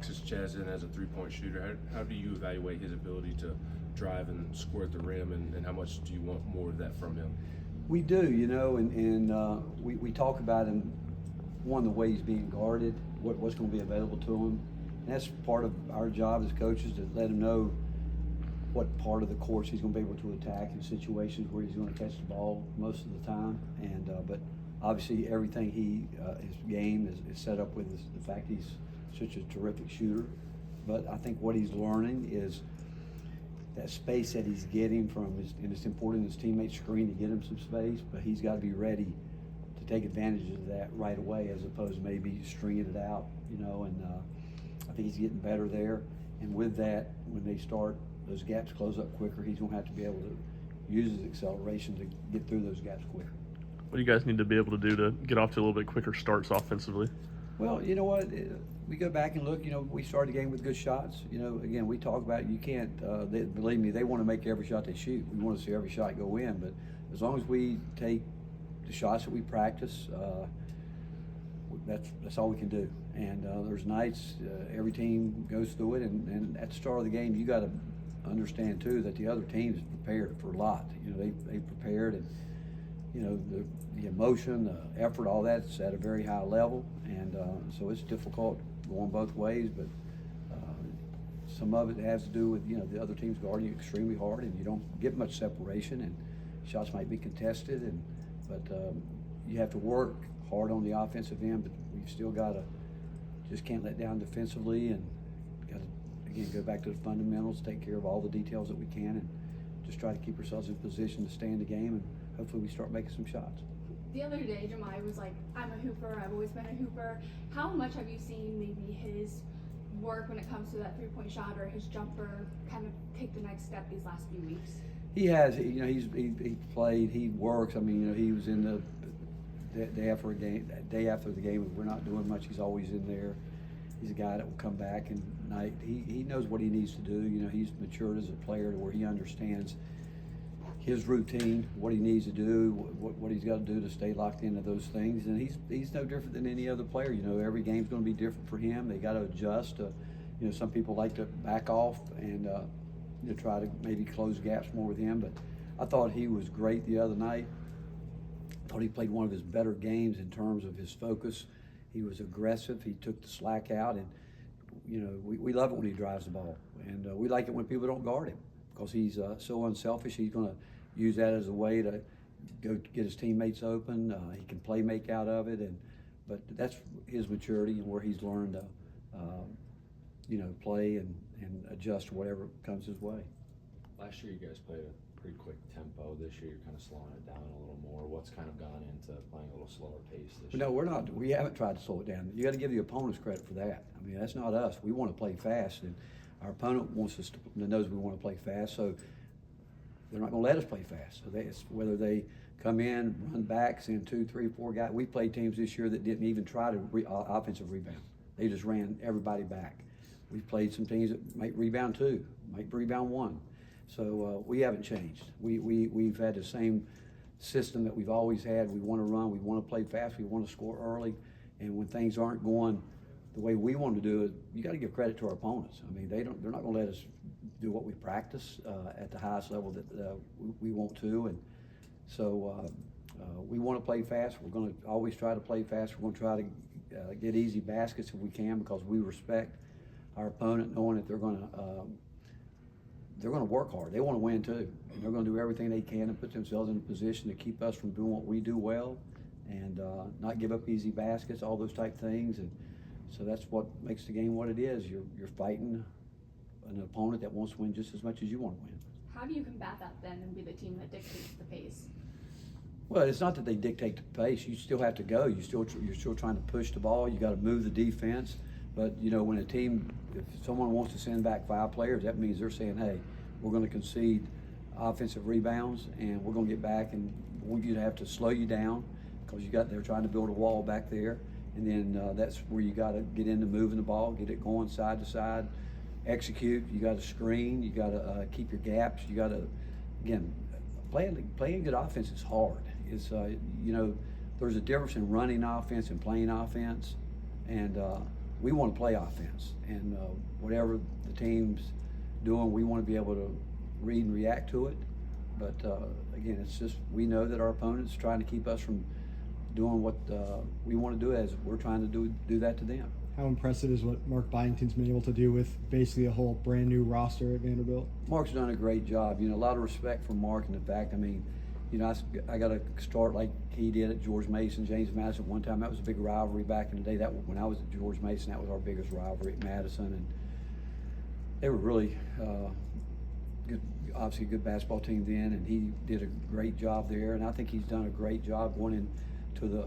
boxes Chaz in as a three-point shooter. How do you evaluate his ability to drive and score at the rim, and how much do you want more of that from him? We do, and we talk about him, one, the way he's being guarded, what's going to be available to him. And that's part of our job as coaches, to let him know what part of the course he's going to be able to attack in situations where he's going to catch the ball most of the time. And but obviously everything his game is set up with the fact he's such a terrific shooter. But I think what he's learning is that space that he's getting from and it's important his teammates screen to get him some space, but he's got to be ready to take advantage of that right away, as opposed to maybe stringing it out, and I think he's getting better there. And with that, when they start, those gaps close up quicker, he's going to have to be able to use his acceleration to get through those gaps quicker. What do you guys need to be able to do to get off to a little bit quicker starts offensively? Well, you know what? We go back and look. We started the game with good shots. Again, we talk about you can't. Believe me, they want to make every shot they shoot. We want to see every shot go in. But as long as we take the shots that we practice, that's all we can do. And there's nights every team goes through it, and at the start of the game, you got to understand too that the other team is prepared for a lot. They prepared, and the emotion, the effort, all that's at a very high level, and so it's difficult going both ways. But some of it has to do with the other team's guarding you extremely hard, and you don't get much separation, and shots might be contested, but you have to work hard on the offensive end. But we've still got to just can't let down defensively, and got to again go back to the fundamentals, take care of all the details that we can, and just try to keep ourselves in position to stay in the game, and hopefully we start making some shots. The other day, Jahmai was like, I'm a hooper, I've always been a hooper. How much have you seen maybe his work when it comes to that three-point shot or his jumper kind of take the next step these last few weeks? He has, he played, he works. I mean, he was in the day after the game, we're not doing much, he's always in there. He's a guy that will come back and night. He knows what he needs to do. He's matured as a player to where he understands his routine, what he needs to do, what he's got to do to stay locked into those things. And he's no different than any other player. Every game's going to be different for him. They got to adjust. Some people like to back off and try to maybe close gaps more with him. But I thought he was great the other night. I thought he played one of his better games in terms of his focus. He was aggressive. He took the slack out, and we love it when he drives the ball, and we like it when people don't guard him because he's so unselfish. He's going to use that as a way to go get his teammates open. He can make out of it, but that's his maturity and where he's learned to play and adjust to whatever comes his way. Last year you guys played a pretty quick tempo. This year you're kind of slowing it down a little more. What's kind of gone into playing a little slower pace this year? No, we're not. We haven't tried to slow it down. You got to give the opponents credit for that. I mean, that's not us. We want to play fast, and our opponent wants us to knows we want to play fast. So they're not going to let us play fast. So it's whether they come in, run back, send 2, 3, 4 guys. We played teams this year that didn't even try to offensive rebound. They just ran everybody back. We've played some teams that might rebound 2, might rebound 1. So we haven't changed. We've had the same system that we've always had. We want to run. We want to play fast. We want to score early. And when things aren't going the way we want to do it, you got to give credit to our opponents. I mean, they're not going to let us do what we practice at the highest level that we want to. And so we want to play fast. We're going to always try to play fast. We're going to try to get easy baskets if we can, because we respect our opponent, knowing that they're going to work hard. They want to win too. And they're going to do everything they can to put themselves in a position to keep us from doing what we do well, and not give up easy baskets, all those type things. And so that's what makes the game what it is. You're fighting an opponent that wants to win just as much as you want to win. How do you combat that then and be the team that dictates the pace? Well, it's not that they dictate the pace. You still have to go. You're still trying to push the ball. You got to move the defense. But when a team, if someone wants to send back 5 players, that means they're saying, hey, we're going to concede offensive rebounds, and we're going to get back, and we want you to have to slow you down because they're trying to build a wall back there. And then that's where you got to get into moving the ball, get it going side to side, execute. You got to screen. You got to keep your gaps. You got to, again, playing good offense is hard. It's there's a difference in running offense and playing offense, and we want to play offense, and whatever the team's doing, we want to be able to read and react to it. But again, it's just we know that our opponent's trying to keep us from doing what we want to do, as we're trying to do that to them. How impressive is what Mark Byington's been able to do with basically a whole brand new roster at Vanderbilt? Mark's done a great job. You know, a lot of respect for Mark, and the fact, I mean, you know, I got to start like he did at George Mason, James Madison one time. That was a big rivalry back in the day. That when I was at George Mason, that was our biggest rivalry at Madison, and they were really good. Obviously, a good basketball team then, and he did a great job there. And I think he's done a great job going into the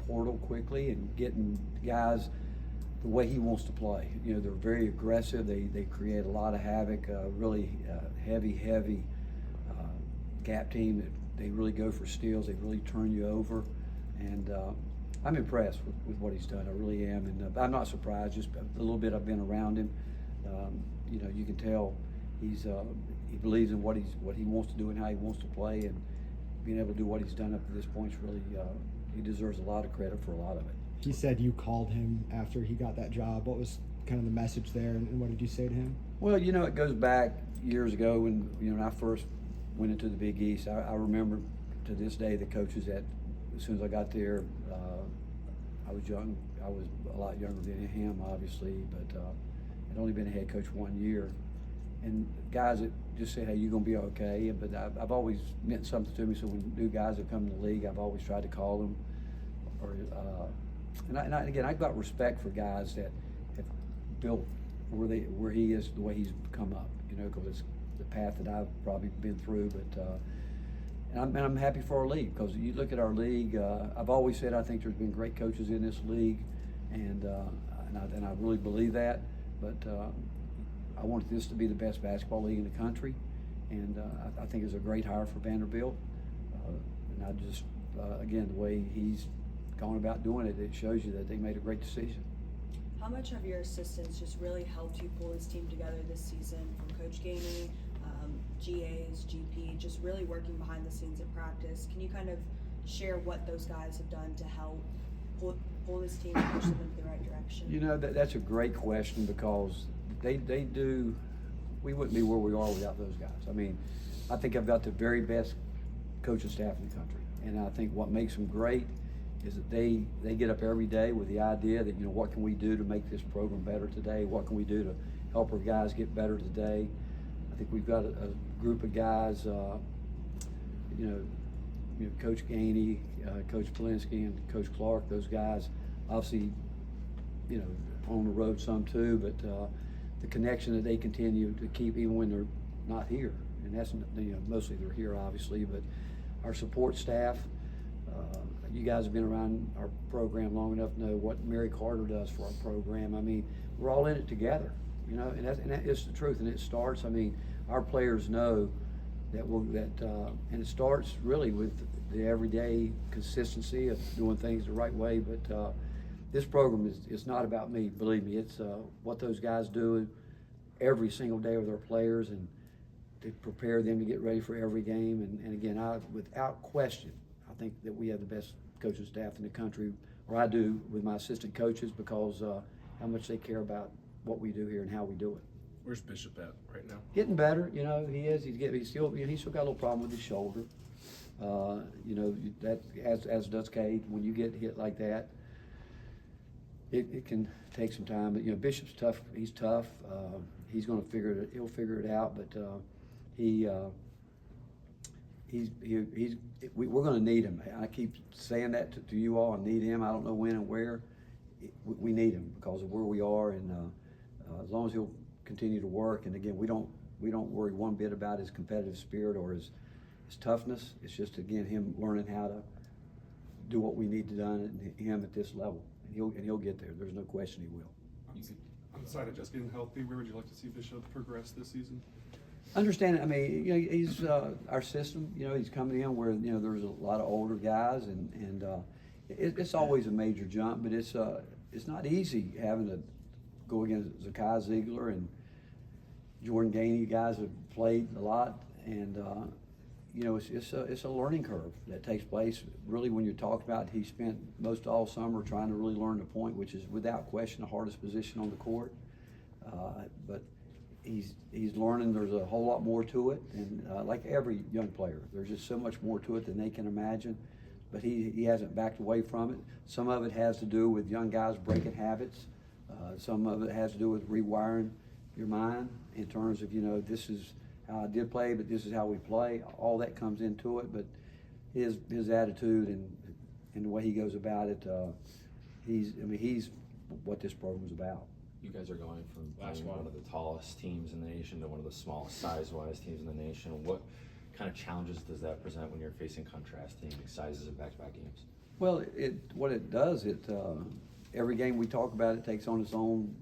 portal quickly and getting guys the way he wants to play. You know, they're very aggressive. They create a lot of havoc. Really heavy gap team that they really go for steals. They really turn you over, and I'm impressed with what he's done. I really am, and I'm not surprised. Just a little bit I've been around him. You know, you can tell he believes in what he wants to do and how he wants to play, and being able to do what he's done up to this point is really he deserves a lot of credit for a lot of it. He said you called him after he got that job. What was kind of the message there, and what did you say to him? Well, you know, it goes back years ago when when I first went into the Big East. I remember to this day the coaches that as soon as I got there, I was young. I was a lot younger than him, obviously, but I'd only been a head coach 1 year. And guys that just say, hey, you're going to be okay. But I've always meant something to me. So when new guys have come to the league, I've always tried to call them. Again, I've got respect for guys that have built where he is, the way he's come up. You know, because it's the path that I've probably been through. But and I'm happy for our league, because you look at our league. I've always said I think there's been great coaches in this league, and I really believe that. But I want this to be the best basketball league in the country, and I think it's a great hire for Vanderbilt. And I just, again, the way he's gone about doing it, it shows you that they made a great decision. How much have your assistants just really helped you pull this team together this season, from Coach Gainey, GAs, GP, just really working behind the scenes at practice? Can you kind of share what those guys have done to help pull this team and push them into the right direction? You know, that's a great question, because they do. We wouldn't be where we are without those guys. I mean, I think I've got the very best coaching staff in the country, and I think what makes them great is that they get up every day with the idea that, you know, what can we do to make this program better today? What can we do to help our guys get better today? I think we've got a group of guys, you know, Coach Gainey, Coach Polinsky, and Coach Clark. Those guys, obviously, you know, on the road some too, but the connection that they continue to keep even when they're not here, and that's, you know, mostly they're here obviously, but our support staff. You guys have been around our program long enough to know what Mary Carter does for our program. I mean, we're all in it together, you know, and that is the truth. And it starts, I mean, our players know that and it starts really with the everyday consistency of doing things the right way. But this program is not about me, believe me. It's what those guys do every single day with their players, and to prepare them to get ready for every game. And again, without question, I think that we have the best coaching staff in the country, or I do with my assistant coaches, because how much they care about what we do here and how we do it. Where's Bishop at right now? Getting better, you know. He's still got a little problem with his shoulder. You know, that as does Cade. When you get hit like that, it can take some time. But you know, Bishop's tough. He's tough. He's going to he'll figure it out. But we're going to need him. I keep saying that to you all. I need him. I don't know when and where. We need him because of where we are, and as long as he'll continue to work. And again, we don't worry one bit about his competitive spirit or his toughness. It's just, again, him learning how to do what we need to do, and him at this level, and he'll get there. There's no question he will. Outside of just getting healthy, where would you like to see Bishop progress this season? Understand it. I mean, you know, he's our system. You know, he's coming in where, you know, there's a lot of older guys, and it's always a major jump, but it's not easy having to go against Zakai Ziegler and Jordan Gainey. Guys have played a lot, and you know, it's a learning curve that takes place. Really, when you're talking about, he spent most all summer trying to really learn the point, which is without question the hardest position on the court. But he's learning. There's a whole lot more to it, and like every young player, there's just so much more to it than they can imagine. But he hasn't backed away from it. Some of it has to do with young guys breaking habits. Some of it has to do with rewiring your mind in terms of, you know, this is how I did play, but this is how we play. All that comes into it. But his attitude and the way he goes about it, he's what this program's about. You guys are going from playing one of the tallest teams in the nation to one of the smallest size-wise teams in the nation. What kind of challenges does that present when you're facing contrasting sizes in back-to-back games? Well, what it does, every game we talk about, it takes on its own,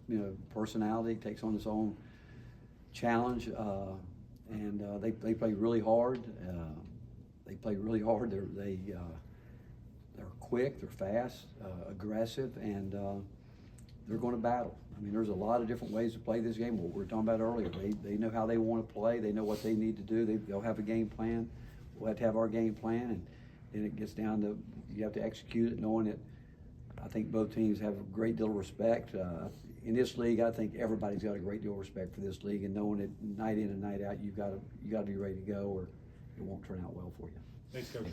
you know, personality, takes on its own challenge, and they play really hard. They play really hard. They're quick, they're fast, aggressive, and they're going to battle. I mean, there's a lot of different ways to play this game. What we were talking about earlier, they know how they want to play. They know what they need to do. They'll have a game plan. We'll have to have our game plan, and then it gets down to you have to execute it, knowing that I think both teams have a great deal of respect. In this league, I think everybody's got a great deal of respect for this league, and knowing that night in and night out, you got to be ready to go, or it won't turn out well for you. Thanks, Coach.